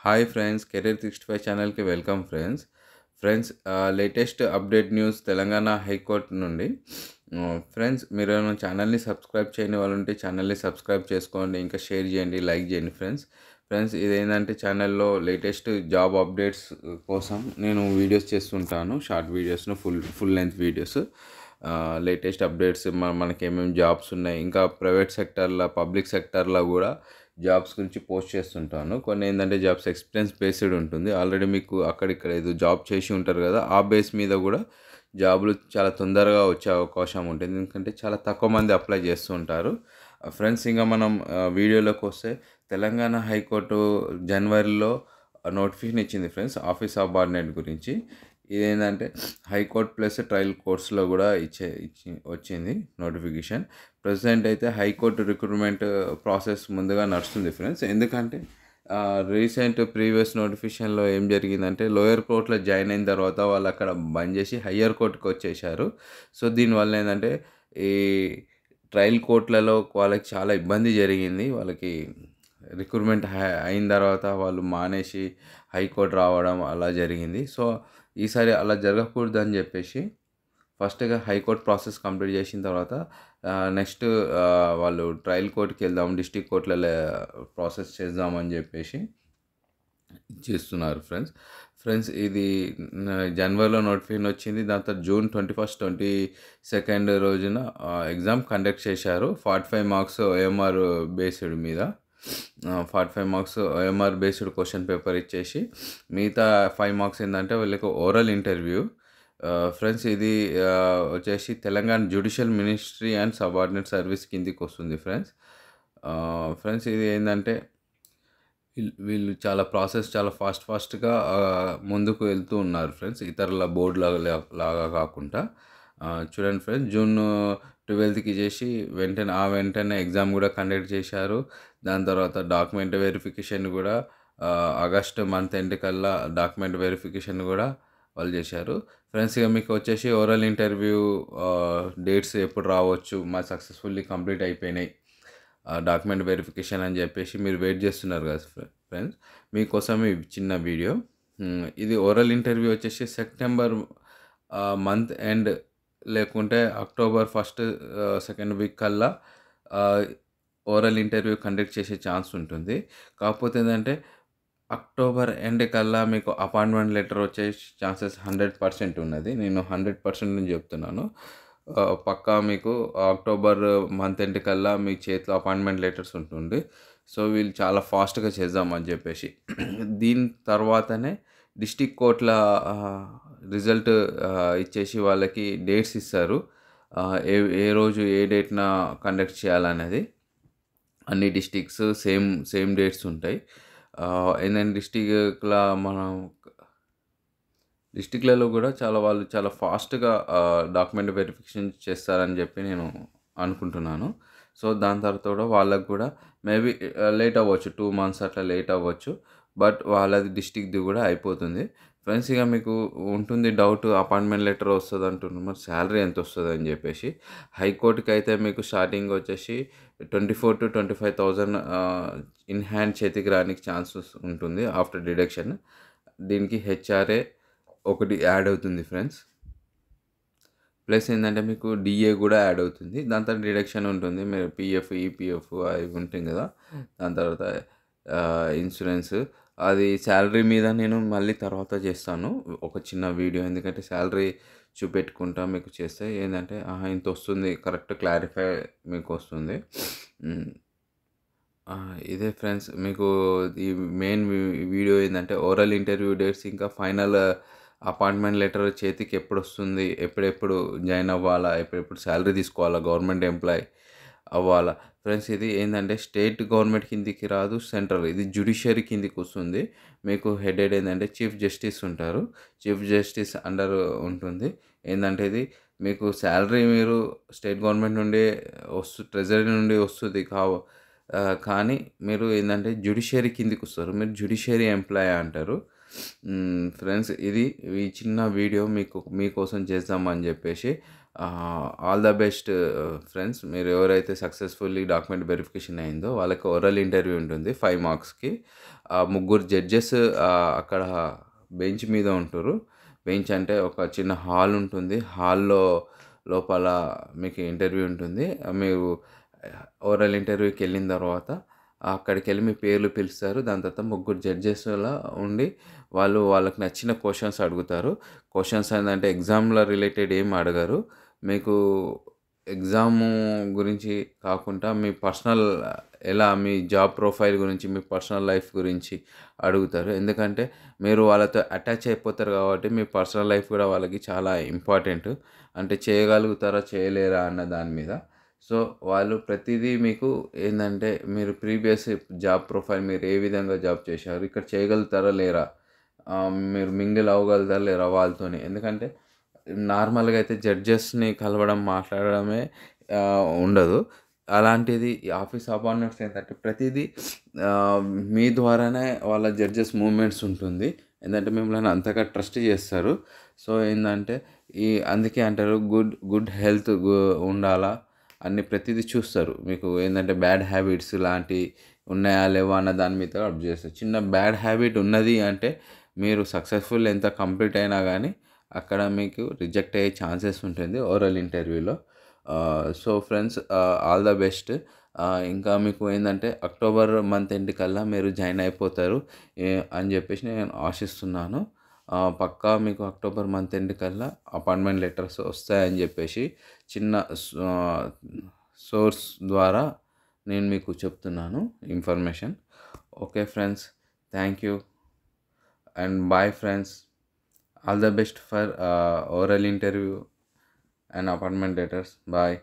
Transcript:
Hi friends, career 65 ఛానల్కి welcome friends. Latest update news Telangana high court నుండి. Friends, మీరు ఏమైనా ఛానల్ని సబ్స్క్రైబ్ చేయని వాళ్ళు ఉంటే ఛానల్ని సబ్స్క్రైబ్ చేసుకోండి, ఇంకా షేర్ చేయండి, లైక్ చేయండి ఫ్రెండ్స్ ఇదేంటంటే ఛానల్లో లేటెస్ట్ జాబ్ అప్డేట్స్ కోసం నేను వీడియోస్ చేస్తుంటాను. షార్ట్ వీడియోస్ను full length videos, latest updates, మనకి ఏమేమి జాబ్స్ ఉన్నాయి, ఇంకా ప్రైవేట్ సెక్టర్లో, పబ్లిక్ సెక్టర్లో కూడా జాబ్స్ గురించి పోస్ట్ చేస్తుంటాను. కొన్ని ఏంటంటే జాబ్స్ ఎక్స్పీరియన్స్ బేస్డ్ ఉంటుంది. ఆల్రెడీ మీకు అక్కడిక్కడ ఏదో జాబ్ చేసి ఉంటారు కదా, ఆ బేస్ మీద కూడా జాబులు చాలా తొందరగా వచ్చే అవకాశం ఉంటుంది, ఎందుకంటే చాలా తక్కువ మంది అప్లై చేస్తూ ఉంటారు. ఫ్రెండ్స్, ఇంకా మనం వీడియోలోకి వస్తే, తెలంగాణ హైకోర్టు జనవరిలో నోటిఫికేషన్ ఇచ్చింది ఫ్రెండ్స్, ఆఫీస్ సబార్డినేట్ గురించి. ఇదేంటంటే హైకోర్టు ప్లస్ ట్రయల్ కోర్ట్స్లో కూడా వచ్చింది నోటిఫికేషన్. ప్రజెంట్ అయితే హైకోర్టు రిక్రూట్మెంట్ ప్రాసెస్ ముందుగా నడుస్తుంది ఫ్రెండ్స్. ఎందుకంటే రీసెంట్ ప్రీవియస్ నోటిఫికేషన్లో ఏం జరిగిందంటే, లోయర్ కోర్టులో జాయిన్ అయిన తర్వాత వాళ్ళు అక్కడ బంద్ చేసి హయ్యర్ కోర్టుకి వచ్చేసారు. సో దీనివల్ల ఏంటంటే ఈ ట్రయల్ కోర్టులలో వాళ్ళకి చాలా ఇబ్బంది జరిగింది. వాళ్ళకి రిక్రూట్మెంట్ అయిన తర్వాత వాళ్ళు మానేసి హైకోర్టు రావడం అలా జరిగింది. సో ఈసారి అలా జరగకూడదు అని చెప్పేసి ఫస్ట్గా హైకోర్టు ప్రాసెస్ కంప్లీట్ చేసిన తర్వాత నెక్స్ట్ వాళ్ళు ట్రయల్ కోర్టుకి వెళ్దాం, డిస్ట్రిక్ట్ కోర్టులలో ప్రాసెస్ చేద్దామని చెప్పేసి చేస్తున్నారు ఫ్రెండ్స్. ఇది జనవరిలో నోటిఫికేషన్ వచ్చింది. దాని తర్వాత జూన్ 21, 22 రోజున ఎగ్జామ్ కండక్ట్ చేశారు. 45 మార్క్స్ ఓఎంఆర్ బేస్డ్ మీద, 45 marks OMR based question paper ఇచ్చేసి, మిగతా 5 మార్క్స్ ఏంటంటే వీళ్ళకి ఓరల్ ఇంటర్వ్యూ. ఫ్రెండ్స్, ఇది వచ్చేసి Telangana judicial ministry and subordinate service కిందికి వస్తుంది ఫ్రెండ్స్. ఇది ఏంటంటే వీళ్ళు చాలా ప్రాసెస్ చాలా ఫాస్ట్గా ముందుకు వెళ్తూ ఉన్నారు ఫ్రెండ్స్, ఇతరుల బోర్డు లాగా కాకుండా. చూడండి ఫ్రెండ్స్, జూన్ 12కి చేసి వెంటనే ఎగ్జామ్ కూడా కండక్ట్ చేశారు. దాని తర్వాత డాక్యుమెంట్ వెరిఫికేషన్ కూడా ఆగస్ట్ మంత్ ఎండ్ కల్లా డాక్యుమెంట్ వెరిఫికేషన్ కూడా వాళ్ళు చేశారు ఫ్రెండ్స్. ఇక మీకు వచ్చేసి ఓరల్ ఇంటర్వ్యూ డేట్స్ ఎప్పుడు రావచ్చు, మా సక్సెస్ఫుల్లీ కంప్లీట్ అయిపోయినాయి, డాక్యుమెంట్ వెరిఫికేషన్ అని చెప్పేసి మీరు వెయిట్ చేస్తున్నారు కదా ఫ్రెండ్స్, మీకోసం ఈ చిన్న వీడియో. ఇది ఓరల్ ఇంటర్వ్యూ వచ్చేసి సెప్టెంబర్ మంత్ ఎండ్ లేకుంటే అక్టోబర్ 1st, 2nd వీక్ కల్లా ఓరల్ ఇంటర్వ్యూ కండక్ట్ చేసే ఛాన్స్ ఉంటుంది. కాకపోతే ఏంటంటే అక్టోబర్ ఎండ్ కల్లా మీకు అపాయింట్మెంట్ లెటర్ వచ్చే ఛాన్సెస్ 100% ఉన్నది. నేను 100% చెప్తున్నాను. పక్కా మీకు అక్టోబర్ మంత్ ఎండ్ కల్లా మీ చేతిలో అపాయింట్మెంట్ లెటర్స్ ఉంటుంది. సో వీళ్ళు చాలా ఫాస్ట్గా చేద్దామని చెప్పేసి దీని తర్వాతనే డిస్ట్రిక్ట్ కోర్టుల రిజల్ట్ ఇచ్చేసి వాళ్ళకి డేట్స్ ఇస్తారు, ఏ రోజు ఏ డేట్న కండక్ట్ చేయాలనేది. అన్ని డిస్ట్రిక్ట్స్ సేమ్ డేట్స్ ఉంటాయి. ఏంటంటే డిస్టిక్లలో కూడా వాళ్ళు చాలా ఫాస్ట్గా డాక్యుమెంట్ వెరిఫికేషన్ చేస్తారని చెప్పి నేను అనుకుంటున్నాను. సో దాని తర్వాత కూడా వాళ్ళకు కూడా మేబీ లేట్ అవ్వచ్చు, 2 months అట్లా లేట్ అవ్వచ్చు, బట్ వాళ్ళది డిస్ట్రిక్ట్ది కూడా అయిపోతుంది ఫ్రెండ్స్. ఇక మీకు ఉంటుంది డౌట్, అపాయింట్మెంట్ లెటర్ వస్తుంది అంటున్నారు, మరి శాలరీ ఎంత వస్తుంది అని చెప్పేసి. హైకోర్టుకి అయితే మీకు స్టార్టింగ్ వచ్చేసి 24,000 to 25,000 ఇన్ హ్యాండ్ చేతికి రానికి ఛాన్సెస్ ఉంటుంది ఆఫ్టర్ డిడక్షన్. దీనికి హెచ్ఆర్ఏ ఒకటి యాడ్ అవుతుంది ఫ్రెండ్స్. ప్లస్ ఏంటంటే మీకు డిఏ కూడా యాడ్ అవుతుంది. దాని తర్వాత డిడక్షన్ ఉంటుంది, మీరు పిఎఫ్, ఈపీఎఫ్ అవి ఉంటుంది కదా. దాని తర్వాత ఇన్సూరెన్స్, అది శాలరీ మీద నేను మళ్ళీ తర్వాత చేస్తాను ఒక చిన్న వీడియో, ఎందుకంటే శాలరీ చూపెట్టుకుంటా మీకు చేస్తే ఏంటంటే ఇంత వస్తుంది, కరెక్ట్ క్లారిఫై మీకు వస్తుంది. ఇదే ఫ్రెండ్స్, మీకు ఈ మెయిన్ వీడియో ఏంటంటే ఓరల్ ఇంటర్వ్యూ డేట్స్, ఇంకా ఫైనల్ అపాయింట్మెంట్ లెటర్ చేతికి ఎప్పుడు వస్తుంది, ఎప్పుడెప్పుడు జాయిన్ అవ్వాలా, ఎప్పుడెప్పుడు శాలరీ తీసుకోవాలా, గవర్నమెంట్ ఎంప్లాయ్ అవ్వాలా ఫ్రెండ్స్. ఇది ఏంటంటే స్టేట్ గవర్నమెంట్ కిందికి రాదు, సెంట్రల్, ఇది జ్యుడిషియరీ కిందికి వస్తుంది. మీకు హెడ్ ఏంటంటే చీఫ్ జస్టిస్ ఉంటారు, చీఫ్ జస్టిస్ అండర్ ఉంటుంది. ఏంటంటే ఇది మీకు శాలరీ మీరు స్టేట్ గవర్నమెంట్ నుండి ట్రెజరీ నుండి వస్తుంది కానీ మీరు ఏంటంటే జ్యుడిషియరీ కిందికి వస్తారు, మీరు జ్యుడిషియరీ ఎంప్లాయ్ అంటారు ఫ్రెండ్స్. ఇది ఈ చిన్న వీడియో మీకోసం చేద్దామని చెప్పేసి ఆల్ ద బెస్ట్ ఫ్రెండ్స్. మీరు ఎవరైతే సక్సెస్ఫుల్లీ డాక్యుమెంట్ వెరిఫికేషన్ అయిందో వాళ్ళకి ఓరల్ ఇంటర్వ్యూ ఉంటుంది 5 మార్క్స్‌కి. ముగ్గురు జడ్జెస్ అక్కడ బెంచ్ మీద ఉంటారు. బెంచ్ అంటే ఒక చిన్న హాల్ ఉంటుంది. హాల్‌లో లోపల మీకు ఇంటర్వ్యూ ఉంటుంది. మీరు ఓరల్ ఇంటర్వ్యూకెళ్ళిన తర్వాత అక్కడికెళ్ళి మీ పేర్లు పిలుస్తారు. దాని తర్వాత ముగ్గురు జడ్జెస్‌లా ఉండి వాళ్ళకి నచ్చిన క్వెషన్స్ అడుగుతారు. క్వెషన్స్ ఏందంటే ఎగ్జామ్‌లో రిలేటెడ్ ఏం అడగరు. మీకు ఎగ్జాము గురించి కాకుండా మీ పర్సనల్ ఎలా మీ జాబ్ ప్రొఫైల్ గురించి, మీ పర్సనల్ లైఫ్ గురించి అడుగుతారు. ఎందుకంటే మీరు వాళ్ళతో అటాచ్ అయిపోతారు కాబట్టి మీ పర్సనల్ లైఫ్ కూడా వాళ్ళకి చాలా ఇంపార్టెంట్. అంటే చేయగలుగుతారా, చేయలేరా అన్న దాని మీద. సో, వాళ్ళు ప్రతిదీ మీకు ఏందంటే మీరు ప్రీవియస్ జాబ్ ప్రొఫైల్ మీరు ఏ విధంగా జాబ్ చేశారు, ఇక్కడ చేయగలుగుతారా లేరా, మీరు మింగిల్ అవ్వగలుగుతారా లేరా వాళ్ళతోని. ఎందుకంటే నార్మల్‌గా అయితే జడ్జెస్‌ని కలవడం, మాట్లాడడమే ఉండదు. అలాంటిది ఈ ఆఫీస్ అపాయింట్మెంట్స్ ఏంటంటే ప్రతీదీ ఆహ్, మీ ద్వారానే వాళ్ళ జడ్జెస్ మూవ్‌మెంట్స్ ఉంటుంది. ఏందంటే మిమ్మల్ని అంతగా ట్రస్ట్ చేస్తారు. సో, ఏందంటే అందుకే అంటారు గుడ్ హెల్త్ ఉండాలా, అన్ని ప్రతీదీ చూస్తారు. మీకు ఏందంటే బ్యాడ్ హ్యాబిట్స్ లాంటివి ఉన్నాయా, లేవా అన్న దాని మీద అబ్జర్వ్ చేస్తారు. చిన్న బ్యాడ్ హ్యాబిట్ ఉన్నది అంటే మీరు సక్సెస్‌ఫుల్ ఎంత కంప్లీట్ అయినా గానీ అక్కడ మీకు రిజెక్ట్ అయ్యే ఛాన్సెస్ ఉంటుంది ఓరల్ ఇంటర్వ్యూలో. So friends, all the best. ఇంకా మీకు ఏందంటే అక్టోబర్ మంత్ ఎండ్ కల్లా మీరు జాయిన్ అయిపోతారు అని చెప్పేసి నేను ఆశిస్తున్నాను. పక్కా మీకు అక్టోబర్ మంత్ ఎండ్ కల్లా అపాయింట్మెంట్ లెటర్స్ వస్తాయని చెప్పేసి చిన్న సోర్స్ ద్వారా నేను మీకు చెప్తున్నాను information. Okay friends, thank you and bye friends. All the best for oral interview and appointment letters. Bye.